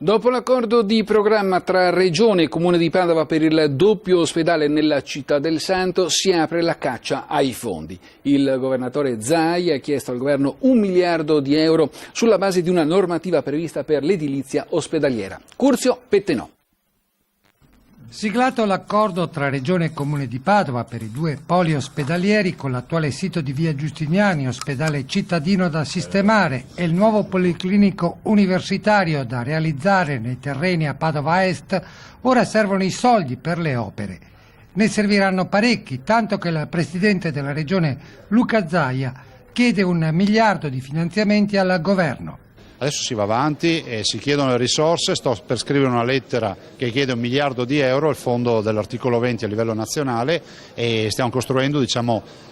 Dopo l'accordo di programma tra Regione e Comune di Padova per il doppio ospedale nella città del Santo, si apre la caccia ai fondi. Il governatore Zaia ha chiesto al governo 1 miliardo di euro sulla base di una normativa prevista per l'edilizia ospedaliera. Curzio Pettenò. Siglato l'accordo tra Regione e Comune di Padova per i 2 poli ospedalieri con l'attuale sito di via Giustiniani, ospedale cittadino da sistemare, e il nuovo policlinico universitario da realizzare nei terreni a Padova Est, ora servono i soldi per le opere. Ne serviranno parecchi, tanto che il presidente della Regione Luca Zaia chiede 1 miliardo di finanziamenti al governo. Adesso si va avanti e si chiedono le risorse, sto per scrivere una lettera che chiede 1 miliardo di euro al fondo dell'articolo 20 a livello nazionale e stiamo costruendo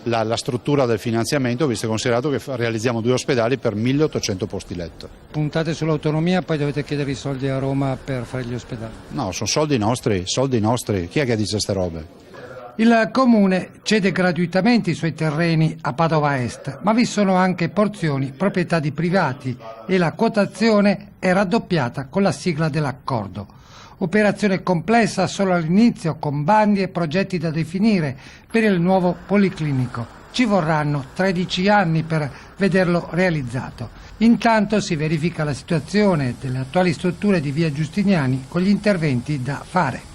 la struttura del finanziamento, visto e considerato che realizziamo 2 ospedali per 1.800 posti letto. Puntate sull'autonomia, poi dovete chiedere i soldi a Roma per fare gli ospedali. No, sono soldi nostri, chi è che dice queste robe? Il Comune cede gratuitamente i suoi terreni a Padova Est, ma vi sono anche porzioni proprietà di privati e la quotazione è raddoppiata con la sigla dell'accordo. Operazione complessa solo all'inizio, con bandi e progetti da definire per il nuovo policlinico. Ci vorranno 13 anni per vederlo realizzato. Intanto si verifica la situazione delle attuali strutture di via Giustiniani con gli interventi da fare.